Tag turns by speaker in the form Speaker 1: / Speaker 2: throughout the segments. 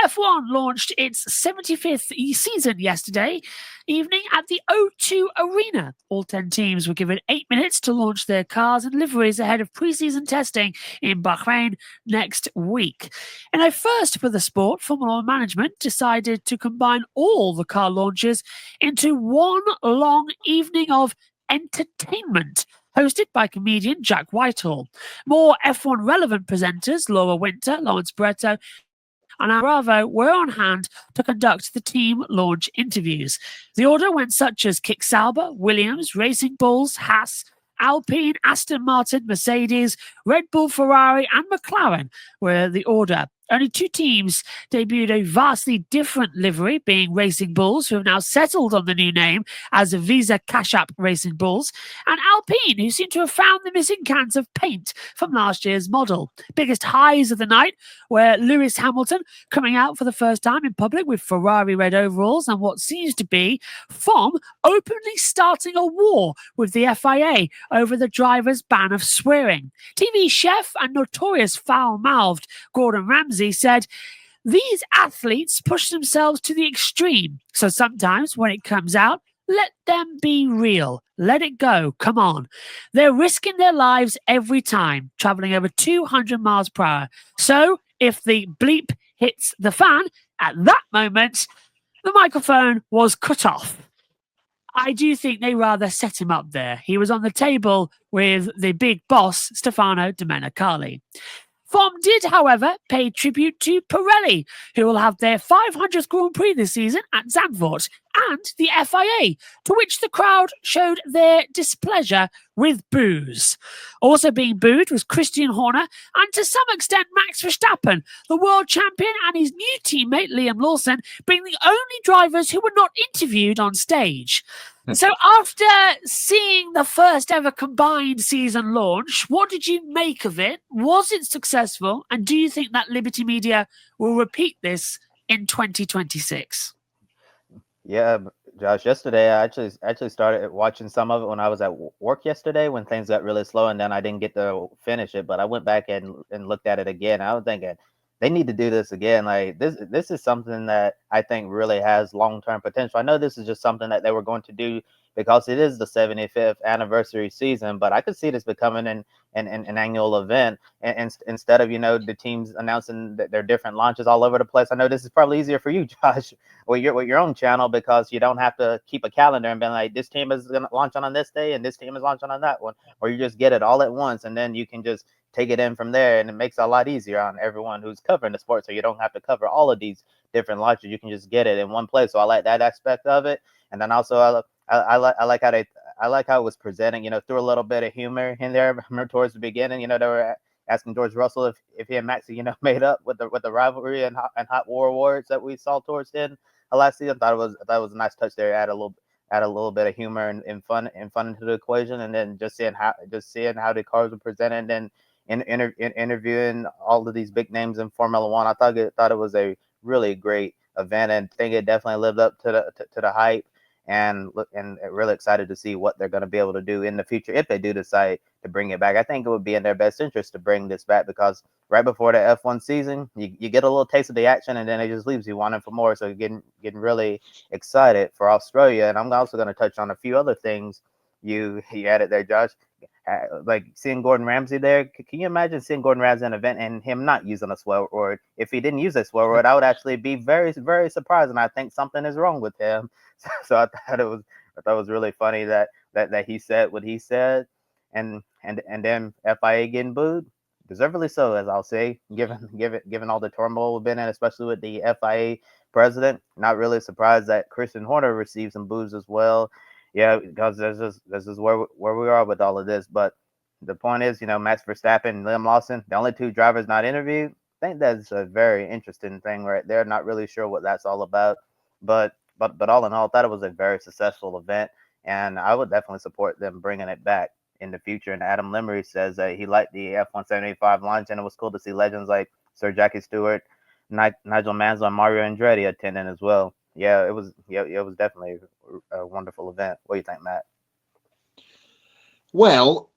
Speaker 1: F1 launched its 75th season yesterday evening at the O2 Arena. All 10 teams were given 8 minutes to launch their cars and liveries ahead of pre-season testing in Bahrain next week. In a first for the sport, Formula One management decided to combine all the car launches into one long evening of entertainment, hosted by comedian Jack Whitehall. More F1 relevant presenters, Laura Winter, Lawrence Barretto, and Bravo were on hand to conduct the team launch interviews. The order went such as Kick Sauber, Williams, Racing Bulls, Haas, Alpine, Aston Martin, Mercedes, Red Bull, Ferrari, and McLaren were the order. Only 2 teams debuted a vastly different livery, being Racing Bulls, who have now settled on the new name as Visa Cash App Racing Bulls, and Alpine, who seem to have found the missing cans of paint from last year's model. Biggest highs of the night were Lewis Hamilton coming out for the first time in public with Ferrari red overalls and what seems to be FOM openly starting a war with the FIA over the driver's ban of swearing. TV chef and notorious foul-mouthed Gordon Ramsay said, "These athletes push themselves to the extreme, so sometimes when it comes out, let them be real. Let it go. Come on. They're risking their lives every time, traveling over 200 miles per hour. So if the bleep hits the fan, at that moment, the microphone was cut off." I do think they rather set him up there. He was on the table with the big boss, Stefano Domenicali. FOM did, however, pay tribute to Pirelli, who will have their 500th Grand Prix this season at Zandvoort, and the FIA, to which the crowd showed their displeasure with boos. Also being booed was Christian Horner and to some extent Max Verstappen, the world champion, and his new teammate Liam Lawson being the only drivers who were not interviewed on stage. So after seeing the first ever combined season launch, what did you make of it? Was it successful? And do you think that Liberty Media will repeat this in 2026?
Speaker 2: Yeah, Josh, yesterday I actually started watching some of it when I was at work yesterday when things got really slow, and then I didn't get to finish it, but I went back and looked at it again. I was thinking they need to do this again. Like this is something that I think really has long-term potential. I know this is just something that they were going to do because it is the 75th anniversary season, but I could see this becoming an annual event. And instead of, the teams announcing that they're different launches all over the place. I know this is probably easier for you, Josh, with your own channel, because you don't have to keep a calendar and be like, this team is going to launch on this day and this team is launching on that one, or you just get it all at once and then you can just take it in from there, and it makes it a lot easier on everyone who's covering the sport, so you don't have to cover all of these different launches. You can just get it in one place. So I like that aspect of it. And then also I like how it was presenting, through a little bit of humor in there. Remember towards the beginning, they were asking George Russell if he and Maxie, made up with the rivalry and hot war awards that we saw towards the end of last season. I thought it was a nice touch there. Add a little bit of humor and fun into the equation, and then just seeing how the cars were presented, and then interviewing all of these big names in Formula One. I thought it was a really great event, and I think it definitely lived up to the hype. And really excited to see what they're going to be able to do in the future if they do decide to bring it back. I think it would be in their best interest to bring this back, because right before the F1 season, you get a little taste of the action, and then it just leaves you wanting for more. So getting really excited for Australia. And I'm also going to touch on a few other things you added there, Josh. Like seeing Gordon Ramsay there. Can you imagine seeing Gordon Ramsay in an event and him not using a swear word? If he didn't use a swear word, I would actually be very, very surprised, and I think something is wrong with him. So I thought it was really funny that he said what he said, and then FIA getting booed, deservedly so, as I'll say, given all the turmoil we've been in, especially with the FIA president. Not really surprised that Christian Horner received some boos as well. Yeah, because this is where we are with all of this. But the point is, Max Verstappen and Liam Lawson, the only 2 drivers not interviewed. I think that's a very interesting thing right there. Not really sure what that's all about, but all in all, I thought it was a very successful event, and I would definitely support them bringing it back in the future. And Adam Limmery says that he liked the F175 launch, and it was cool to see legends like Sir Jackie Stewart, Nigel Mansell, and Mario Andretti attending as well. Yeah, it was definitely a wonderful event. What do you think, Matt?
Speaker 3: Well,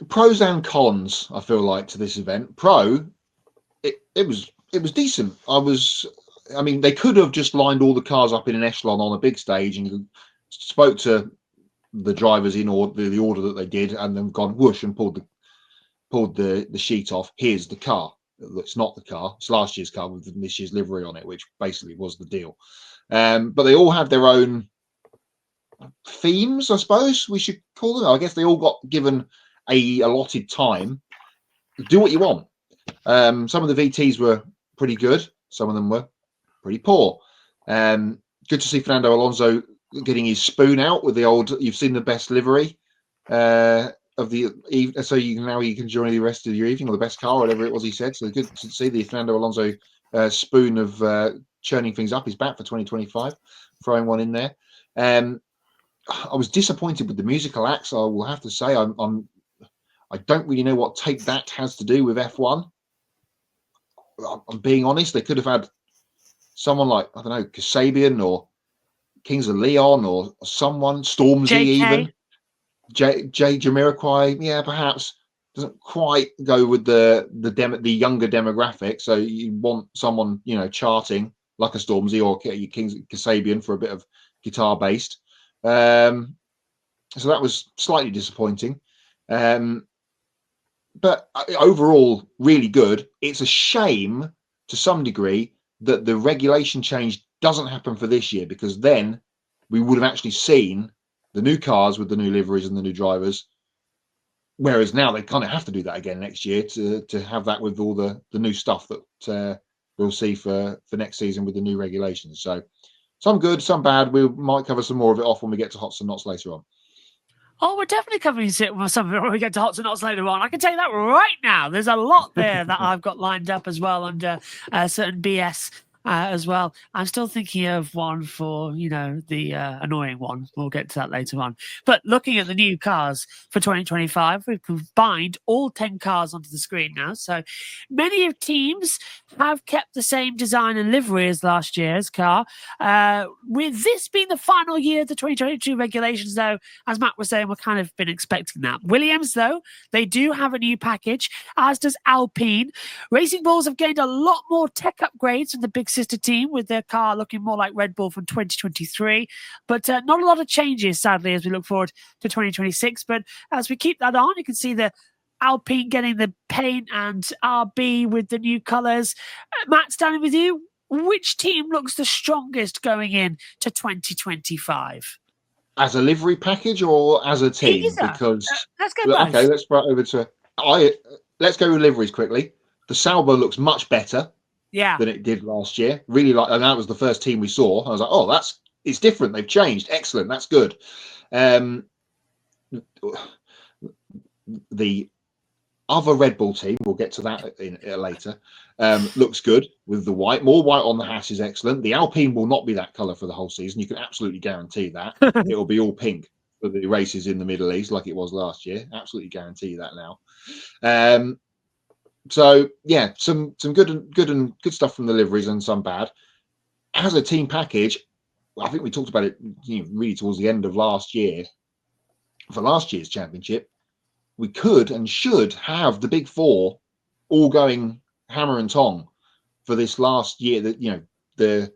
Speaker 3: pros and cons, I feel like, to this event. It was it was decent. I mean, they could have just lined all the cars up in an echelon on a big stage and spoke to the drivers in order, the order that they did, and then gone whoosh and pulled the sheet off. Here's the car. It's not the car. It's last year's car with this year's livery on it, which basically was the deal. But they all had their own themes, I suppose we should call them. I guess they all got given a allotted time. Do what you want. Some of the VTs were pretty good. Some of them were pretty poor. Good to see Fernando Alonso getting his spoon out with the old. You've seen the best livery of the so you can enjoy the rest of your evening, or the best car, or whatever it was he said. So good to see the Fernando Alonso spoon of churning things up is back for 2025, throwing one in there. I was disappointed with the musical acts. I will have to say I don't really know what Take That has to do with F1. I'm being honest. They could have had someone like, I don't know, Kasabian or Kings of Leon or someone, Stormzy even. Jamiroquai, yeah, perhaps doesn't quite go with the younger demographic. So you want someone, charting like a Stormzy or Kings Kasabian for a bit of guitar based. So that was slightly disappointing. But overall, really good. It's a shame to some degree that the regulation change doesn't happen for this year, because then we would have actually seen the new cars with the new liveries and the new drivers. Whereas now they kind of have to do that again next year to have that with all the new stuff that we'll see for next season with the new regulations. So some good, some bad. We might cover some more of it off when we get to Hots and Knots later on.
Speaker 1: Oh, we're definitely covering some of it when we get to Hots and Knots later on. I can tell you that right now. There's a lot there that I've got lined up as well under certain BS as well. I'm still thinking of one for, the annoying one. We'll get to that later on. But looking at the new cars for 2025, we've combined all 10 cars onto the screen now. So many of teams have kept the same design and livery as last year's car. With this being the final year of the 2022 regulations, though, as Matt was saying, we've kind of been expecting that. Williams, though, they do have a new package, as does Alpine. Racing Bulls have gained a lot more tech upgrades from the big sister team, with their car looking more like Red Bull from 2023. But not a lot of changes, sadly, as we look forward to 2026. But as we keep that on, you can see the Alpine getting the paint and RB with the new colours. Matt, starting with you, which team looks the strongest going in to 2025?
Speaker 3: As a livery package or as a team?
Speaker 1: Either.
Speaker 3: Because
Speaker 1: let's go both.
Speaker 3: Okay, let's right over to let's go with liveries quickly. The Sauber looks much better than it did last year. Really and that was the first team we saw. I was like, oh, it's different. They've changed. Excellent. That's good. The other Red Bull team, we'll get to that later, looks good with the white. More white on the hat is excellent. The Alpine will not be that colour for the whole season. You can absolutely guarantee that. It will be all pink for the races in the Middle East like it was last year. Absolutely guarantee that now. So yeah, some good stuff from the liveries and some bad. As a team package, I think we talked about it really towards the end of last year. For last year's championship, we could and should have the big four all going hammer and tong for this last year. That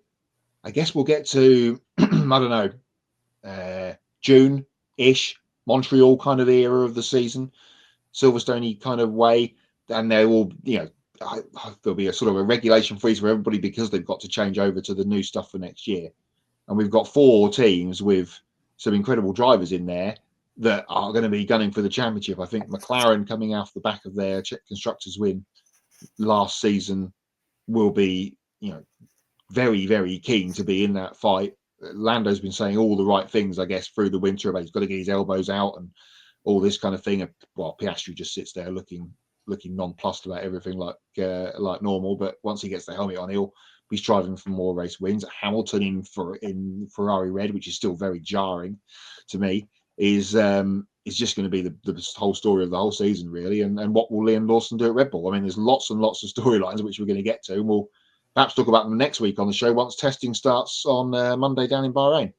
Speaker 3: I guess we'll get to I don't know, June-ish, Montreal kind of era of the season, Silverstone-y kind of way, and they will there'll be a sort of a regulation freeze for everybody because they've got to change over to the new stuff for next year. And we've got four teams with some incredible drivers in there that are going to be gunning for the championship. I think McLaren, coming off the back of their constructors win last season, will be very, very keen to be in that fight. Lando's been saying all the right things, I guess, through the winter about he's got to get his elbows out and all this kind of thing. Well, Piastri just sits there looking nonplussed about everything like normal. But once he gets the helmet on, he'll be striving for more race wins. Hamilton in Ferrari red, which is still very jarring to me, is just going to be the whole story of the whole season, really. And what will Liam Lawson do at Red Bull? I mean, there's lots and lots of storylines which we're going to get to, and we'll perhaps talk about them next week on the show once testing starts on Monday down in Bahrain.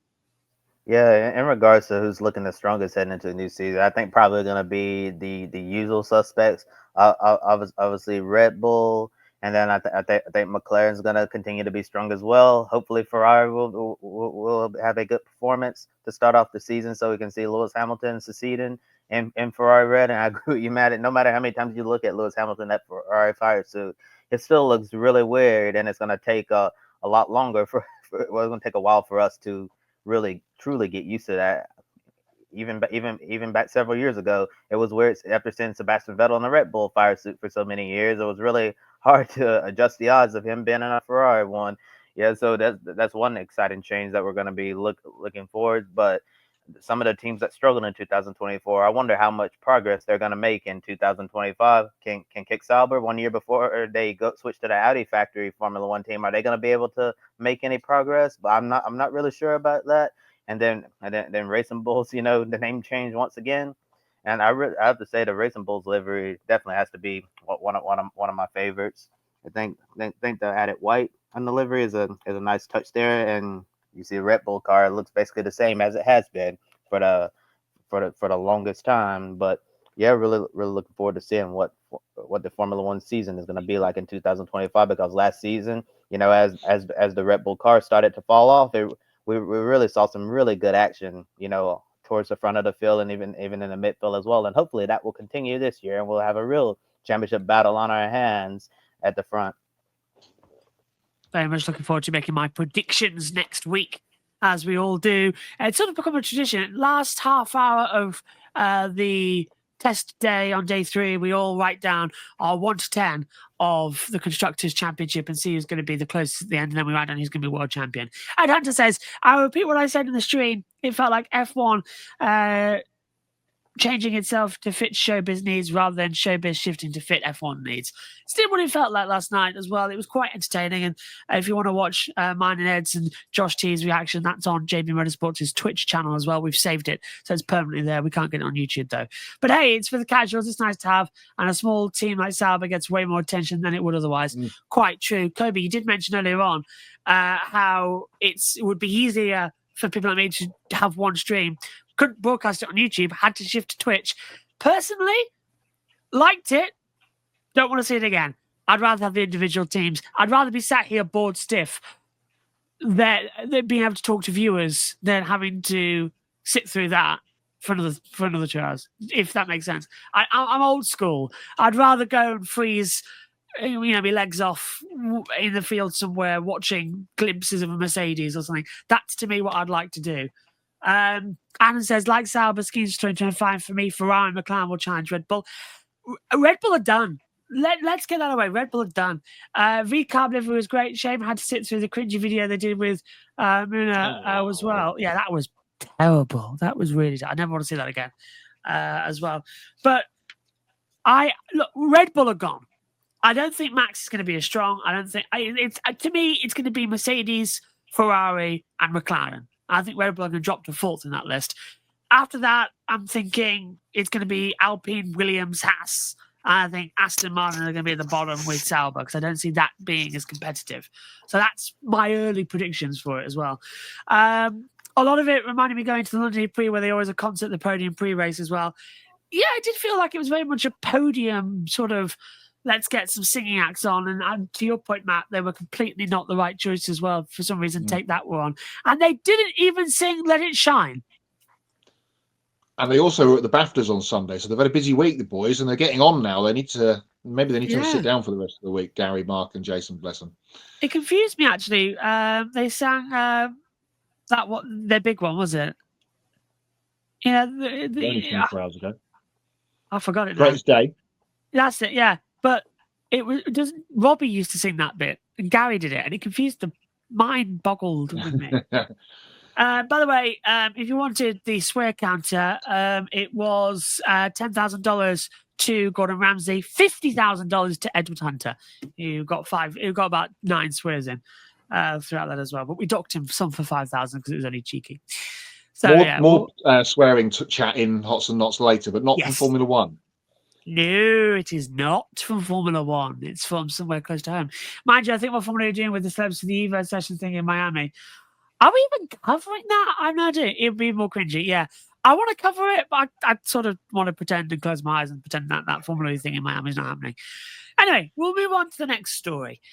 Speaker 2: Yeah, in regards to who's looking the strongest heading into the new season, I think probably going to be the usual suspects. Obviously, Red Bull And then I think McLaren's going to continue to be strong as well. Hopefully, Ferrari will have a good performance to start off the season, so we can see Lewis Hamilton succeeding in Ferrari red. And I agree with you, Matt. No matter how many times you look at Lewis Hamilton, that Ferrari fire suit, it still looks really weird, and it's going to take a lot longer it's going to take a while for us to really truly get used to that. Even back several years ago, it was weird after seeing Sebastian Vettel in the Red Bull fire suit for so many years. It was really hard to adjust the odds of him being in a Ferrari one. Yeah, so that's one exciting change that we're going to be looking forward. But some of the teams that struggled in 2024, I wonder how much progress they're going to make in 2025. Can Kick Sauber 1 year before they switch to the Audi factory Formula One team? Are they going to be able to make any progress? But I'm not really sure about that. And then Racing Bulls, the name change once again. And I have to say the Racing Bulls livery definitely has to be one of my favorites. I think the added white on the livery is a nice touch there, and you see a Red Bull car, it looks basically the same as it has been for the longest time. But yeah, really looking forward to seeing what the Formula One season is going to be like in 2025, because last season, as the Red Bull car started to fall off, we really saw some really good action, towards the front of the field and even in the midfield as well. And hopefully that will continue this year, and we'll have a real championship battle on our hands at the front.
Speaker 1: Very much looking forward to making my predictions next week, as we all do. It's sort of become a tradition. Last half hour of the test day on day 3, we all write down our 1 to 10 of the Constructors' Championship and see who's going to be the closest at the end, and then we write down who's going to be world champion. And Hunter says, I repeat what I said in the stream. It felt like F1 changing itself to fit showbiz needs rather than showbiz shifting to fit F1 needs. Still what it felt like last night as well. It was quite entertaining. And if you want to watch mine and Ed's and Josh T's reaction, that's on JB Motorsports' Twitch channel as well. We've saved it, so it's permanently there. We can't get it on YouTube though. But hey, it's for the casuals. It's nice to have. And a small team like Sauber gets way more attention than it would otherwise. Quite true. Kobe, you did mention earlier on how it would be easier for people like me to have one stream. Couldn't broadcast it on YouTube, had to shift to Twitch. Personally, liked it. Don't want to see it again. I'd rather have the individual teams. I'd rather be sat here bored stiff than being able to talk to viewers than having to sit through that for another 2 hours, if that makes sense. I'm old school. I'd rather go and freeze, my legs off in the field somewhere watching glimpses of a Mercedes or something. That's to me what I'd like to do. Anna says, like Sauber, schemes 2025 for me, Ferrari and McLaren will challenge Red Bull. Red Bull are done. Let's get that away. Red Bull are done. V-Carb livery was great. Shame I had to sit through the cringy video they did with Muna as well. Yeah, that was terrible. That was really I never want to see that again as well. But look, Red Bull are gone. I don't think Max is going to be as strong. I don't think to me, it's going to be Mercedes, Ferrari, and McLaren. I think Red Bull are going to drop to 4th in that list. After that, I'm thinking it's going to be Alpine, Williams, Haas. And I think Aston Martin are going to be at the bottom with Sauber, because I don't see that being as competitive. So that's my early predictions for it as well. A lot of it reminded me going to the London Prix, where they always have a concert at the podium pre-race as well. Yeah, it did feel like it was very much a podium sort of, let's get some singing acts on. And to your point, Matt, they were completely not the right choice as well. For some reason, Take That were on. And they didn't even sing Let It Shine.
Speaker 3: And they also were at the BAFTAs on Sunday. So they've had a busy week, the boys, and they're getting on now. They need to sit down for the rest of the week, Gary, Mark and Jason, bless them.
Speaker 1: It confused me, actually. They sang what their big one, was it?
Speaker 3: Only 24 hours ago.
Speaker 1: I forgot it now.
Speaker 3: Greatest Day.
Speaker 1: That's it, yeah. But doesn't Robbie used to sing that bit, and Gary did it, and it confused the mind boggled with me. By the way, if you wanted the swear counter, it was $10,000 to Gordon Ramsay, $50,000 to Edward Hunter. You got about 9 swears in throughout that as well. But we docked him some for 5,000 because it was only cheeky. So more
Speaker 3: swearing to chat in Hots and Knots later, but not from Formula One.
Speaker 1: No, it is not from Formula One. It's from somewhere close to home. Mind you, I think what Formula are doing with the celebs for the Evo session thing in Miami. Are we even covering that? I'm not doing it. It'd be more cringy, yeah. I want to cover it, but I sort of want to pretend and close my eyes and pretend that Formula thing in Miami is not happening. Anyway, we'll move on to the next story.